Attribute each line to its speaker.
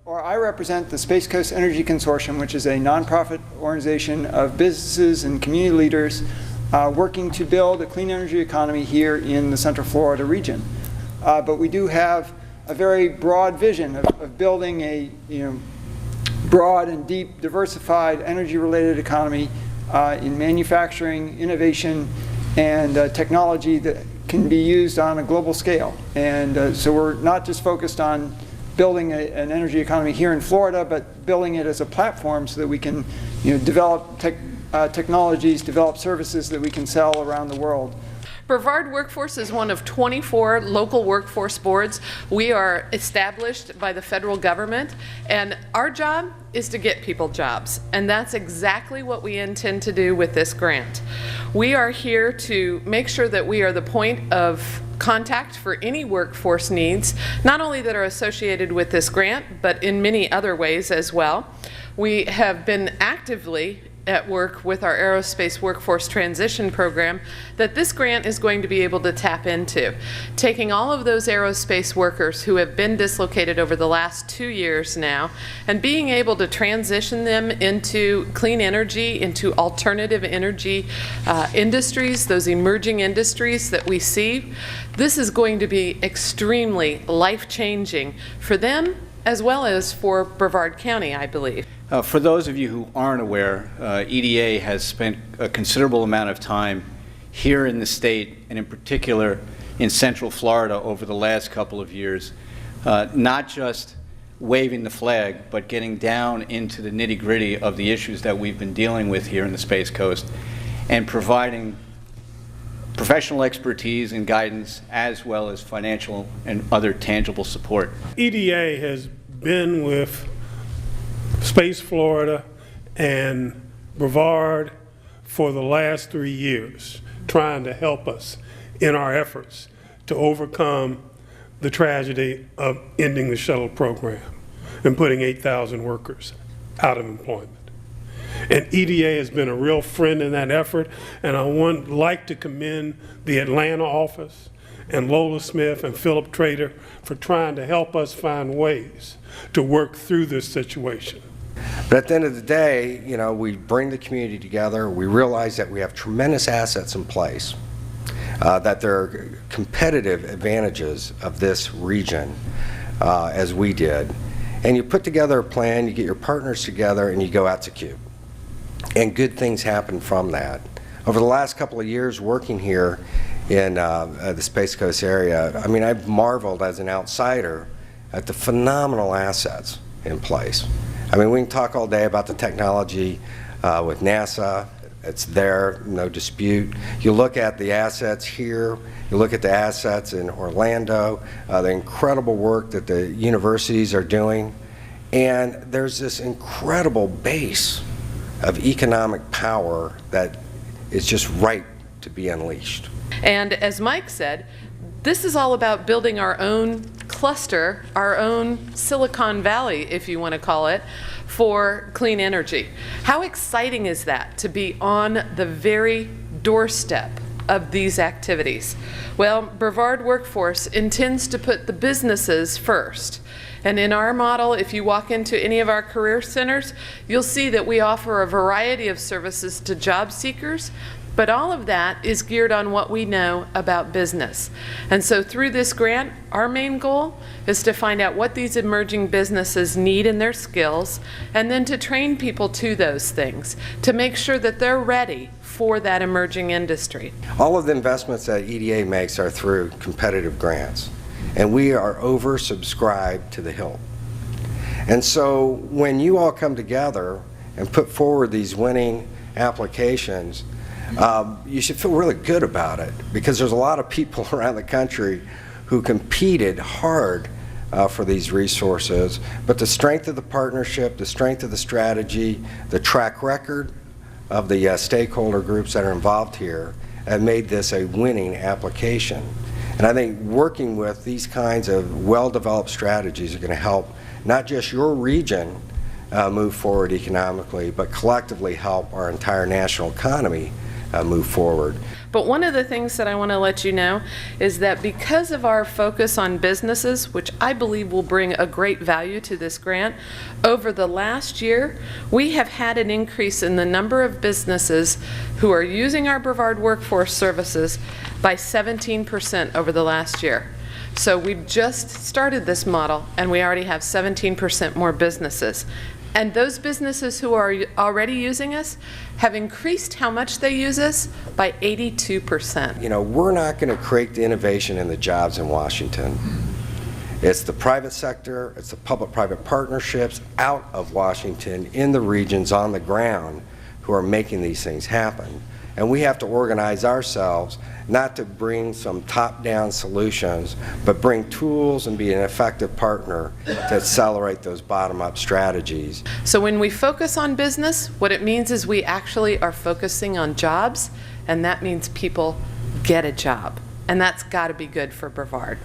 Speaker 1: or I represent the Space Coast Energy Consortium, which is a nonprofit organization of businesses and community leaders working to build a clean energy economy here in the Central Florida region. But we do have a very broad vision of building a broad and deep, diversified energy-related economy in manufacturing, innovation, and technology that can be used on a global scale. And so we're not just focused on building an energy economy here in Florida, but building it as a platform so that we can develop technologies, develop services that we can sell around the world.
Speaker 2: Brevard Workforce is one of 24 local workforce boards. We are established by the federal government, and our job is to get people jobs, and that's exactly what we intend to do with this grant. We are here to make sure that we are the point of contact for any workforce needs, not only that are associated with this grant, but in many other ways as well. We have been actively at work with our aerospace workforce transition program that this grant is going to be able to tap into. Taking all of those aerospace workers who have been dislocated over the last 2 years now and being able to transition them into clean energy, into alternative energy industries, those emerging industries that we see. This is going to be extremely life-changing for them as well as for Brevard County, I believe.
Speaker 3: For those of you who aren't aware, EDA has spent a considerable amount of time here in the state, and in particular in Central Florida over the last couple of years, not just waving the flag, but getting down into the nitty-gritty of the issues that we've been dealing with here in the Space Coast and providing professional expertise and guidance as well as financial and other tangible support.
Speaker 4: EDA has been with Space Florida and Brevard for the last 3 years, trying to help us in our efforts to overcome the tragedy of ending the shuttle program and putting 8,000 workers out of employment. And EDA has been a real friend in that effort, and I would like to commend the Atlanta office and Lola Smith and Philip Trader for trying to help us find ways to work through this situation.
Speaker 5: But at the end of the day, we bring the community together. We realize that we have tremendous assets in place, that there are competitive advantages of this region, as we did. And you put together a plan, you get your partners together, and you go execute. And good things happen from that. Over the last couple of years working here in the Space Coast area, I've marveled as an outsider at the phenomenal assets in place. We can talk all day about the technology with NASA. It's there, no dispute. You look at the assets here, you look at the assets in Orlando, the incredible work that the universities are doing, and there's this incredible base of economic power that is just ripe to be unleashed.
Speaker 2: And as Mike said, this is all about building our own cluster, our own Silicon Valley, if you want to call it, for clean energy. How exciting is that, to be on the very doorstep of these activities? Well, Brevard Workforce intends to put the businesses first. And in our model, if you walk into any of our career centers, you'll see that we offer a variety of services to job seekers, but all of that is geared on what we know about business. And so through this grant, our main goal is to find out what these emerging businesses need in their skills, and then to train people to those things, to make sure that they're ready for that emerging industry.
Speaker 5: All of the investments that EDA makes are through competitive grants, and we are oversubscribed to the hilt. And so when you all come together and put forward these winning applications, you should feel really good about it, because there's a lot of people around the country who competed hard for these resources, but the strength of the partnership, the strength of the strategy, the track record of the stakeholder groups that are involved here have made this a winning application. And I think working with these kinds of well-developed strategies are going to help not just your region move forward economically, but collectively help our entire national economy move forward.
Speaker 2: But one of the things that I want to let you know is that because of our focus on businesses, which I believe will bring a great value to this grant, over the last year, we have had an increase in the number of businesses who are using our Brevard Workforce Services by 17% over the last year. So we've just started this model, and we already have 17% more businesses. And those businesses who are already using us have increased how much they use us by 82%.
Speaker 5: You know, we're not going to create the innovation and the jobs in Washington. It's the private sector, it's the public-private partnerships out of Washington in the regions on the ground who are making these things happen. And we have to organize ourselves not to bring some top-down solutions, but bring tools and be an effective partner to accelerate those bottom-up strategies.
Speaker 2: So when we focus on business, what it means is we actually are focusing on jobs, and that means people get a job. And that's got to be good for Brevard.